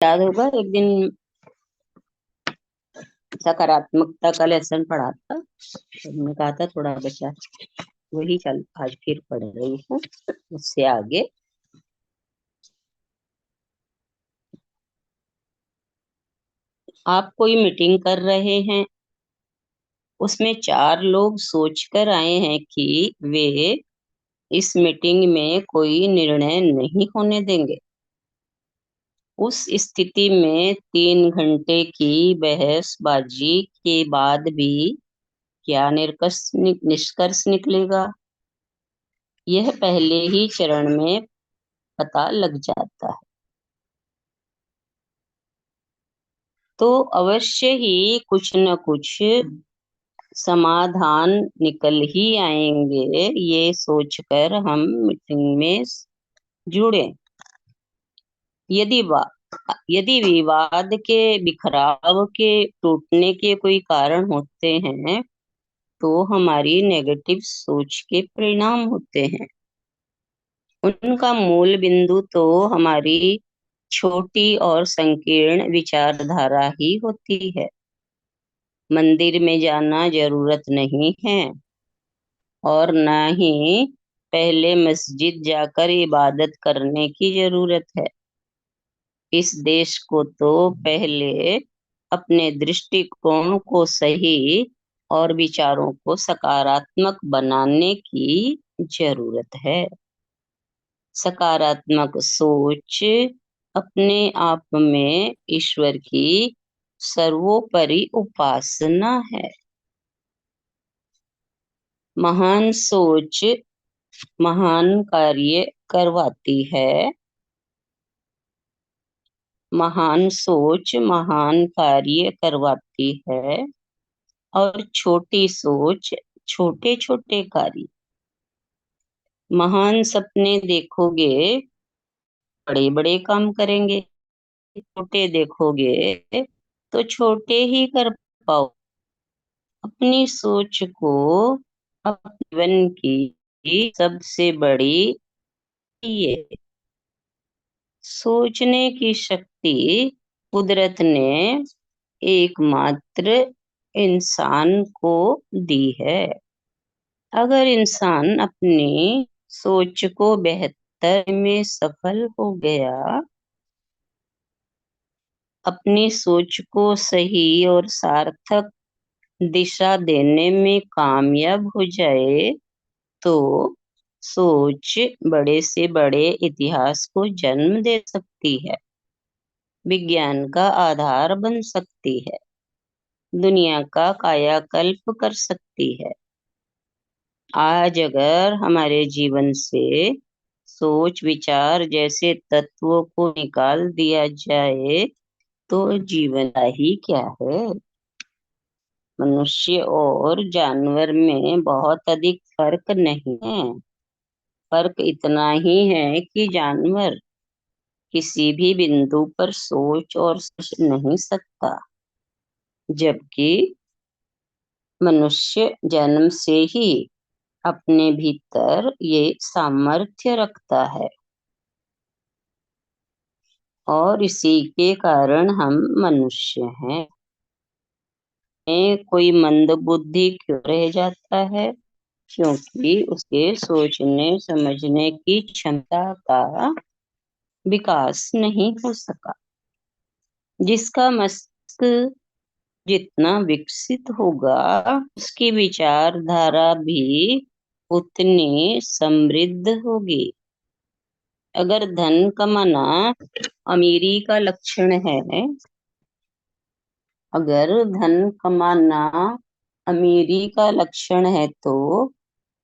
याद होगा एक दिन सकारात्मकता का लेसन पढ़ा था। तो हमने कहा था थोड़ा बचा, वही चल आज फिर पढ़ रही हूँ उससे आगे। आप कोई मीटिंग कर रहे हैं, उसमें 4 लोग सोचकर आए हैं कि वे इस मीटिंग में कोई निर्णय नहीं होने देंगे। उस स्थिति में 3 घंटे की बहसबाजी के बाद भी क्या निष्कर्ष निकलेगा, यह पहले ही चरण में पता लग जाता है। तो अवश्य ही कुछ न कुछ समाधान निकल ही आएंगे, ये सोचकर हम मीटिंग में जुड़े। यदि वा यदि विवाद के बिखराव के टूटने के कोई कारण होते हैं, तो हमारी नेगेटिव सोच के परिणाम होते हैं। उनका मूल बिंदु तो हमारी छोटी और संकीर्ण विचारधारा ही होती है। मंदिर में जाना जरूरत नहीं है, और न ही पहले मस्जिद जाकर इबादत करने की जरूरत है। इस देश को तो पहले अपने दृष्टिकोण को सही और विचारों को सकारात्मक बनाने की जरूरत है। सकारात्मक सोच अपने आप में ईश्वर की सर्वोपरि उपासना है। महान सोच महान कार्य करवाती है। महान सोच महान कार्य करवाती है, और छोटी सोच छोटे छोटे कार्य। महान सपने देखोगे, बड़े बड़े काम करेंगे। छोटे देखोगे तो छोटे ही कर पाओ। अपनी सोच को अपने जीवन की सबसे बड़ी ये सोचने की शक्ति कुदरत ने एकमात्र इंसान को दी है। अगर इंसान अपनी सोच को बेहतर में सफल हो गया, अपनी सोच को सही और सार्थक दिशा देने में कामयाब हो जाए, तो सोच बड़े से बड़े इतिहास को जन्म दे सकती है, विज्ञान का आधार बन सकती है, दुनिया का कायाकल्प कर सकती है। आज अगर हमारे जीवन से सोच विचार जैसे तत्वों को निकाल दिया जाए, तो जीवन का ही क्या है। मनुष्य और जानवर में बहुत अधिक फर्क नहीं है। फर्क इतना ही है कि जानवर किसी भी बिंदु पर सोच और समझ नहीं सकता, जबकि मनुष्य जन्म से ही अपने भीतर ये सामर्थ्य रखता है, और इसी के कारण हम मनुष्य हैं। में कोई मंदबुद्धि क्यों रह जाता है? क्योंकि उसके सोचने समझने की क्षमता का विकास नहीं हो सका। जिसका मस्तिष्क जितना विकसित होगा, उसकी विचारधारा भी उतनी समृद्ध होगी। अगर धन कमाना अमीरी का लक्षण है, अगर धन कमाना अमीरी का लक्षण है, तो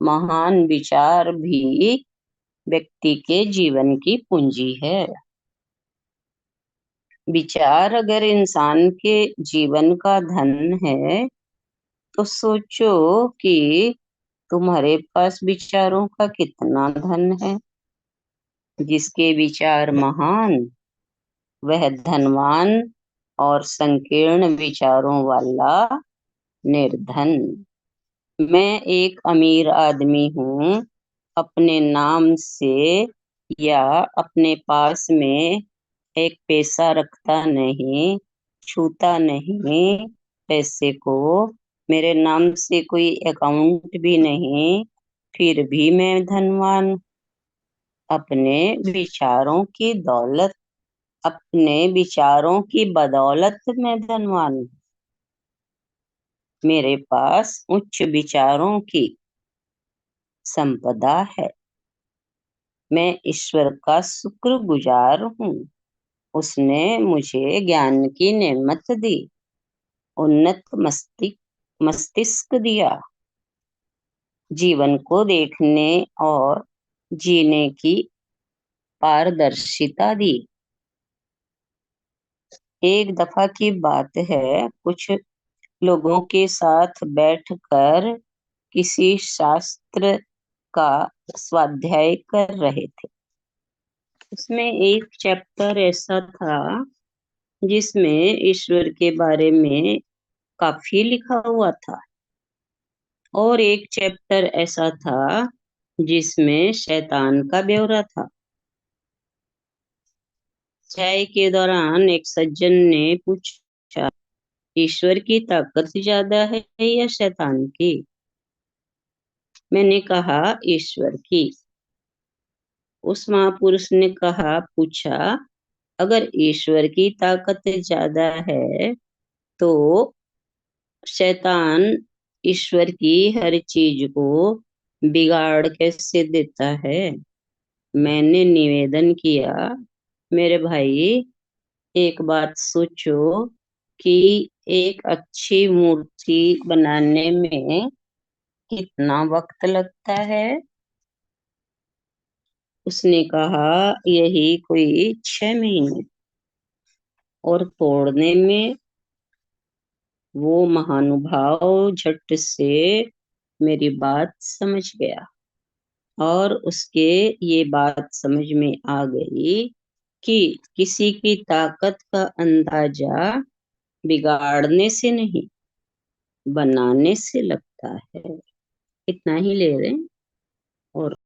महान विचार भी व्यक्ति के जीवन की पूंजी है। विचार अगर इंसान के जीवन का धन है, तो सोचो कि तुम्हारे पास विचारों का कितना धन है। जिसके विचार महान, वह धनवान, और संकीर्ण विचारों वाला निर्धन। मैं एक अमीर आदमी हूँ, अपने नाम से या अपने पास में एक पैसा रखता नहीं, छूता नहीं पैसे को, मेरे नाम से कोई अकाउंट भी नहीं, फिर भी मैं धनवान। अपने विचारों की दौलत अपने विचारों की बदौलत मैं धनवान हूँ। मेरे पास उच्च विचारों की संपदा है। मैं ईश्वर का शुक्रगुजार हूँ। उसने मुझे ज्ञान की नेमत दी, उन्नत मस्तिष्क दिया, जीवन को देखने और जीने की पारदर्शिता दी। एक दफा की बात है, कुछ लोगों के साथ बैठकर किसी शास्त्र का स्वाध्याय कर रहे थे। उसमें एक चैप्टर ऐसा था जिसमें ईश्वर के बारे में काफी लिखा हुआ था, और एक चैप्टर ऐसा था जिसमें शैतान का ब्यौरा था। चाय के दौरान एक सज्जन ने पूछा, ईश्वर की ताकत ज्यादा है या शैतान की? मैंने कहा, ईश्वर की। उस महापुरुष ने पूछा, अगर ईश्वर की ताकत ज्यादा है तो शैतान ईश्वर की हर चीज को बिगाड़ कैसे देता है? मैंने निवेदन किया, मेरे भाई, एक बात सोचो कि एक अच्छी मूर्ति बनाने में कितना वक्त लगता है? उसने कहा, यही कोई 6 महीने। और तोड़ने में? वो महानुभाव झट से मेरी बात समझ गया, और उसके ये बात समझ में आ गई कि किसी की ताकत का अंदाजा बिगाड़ने से नहीं, बनाने से लगता है। इतना ही ले रहे हैं। और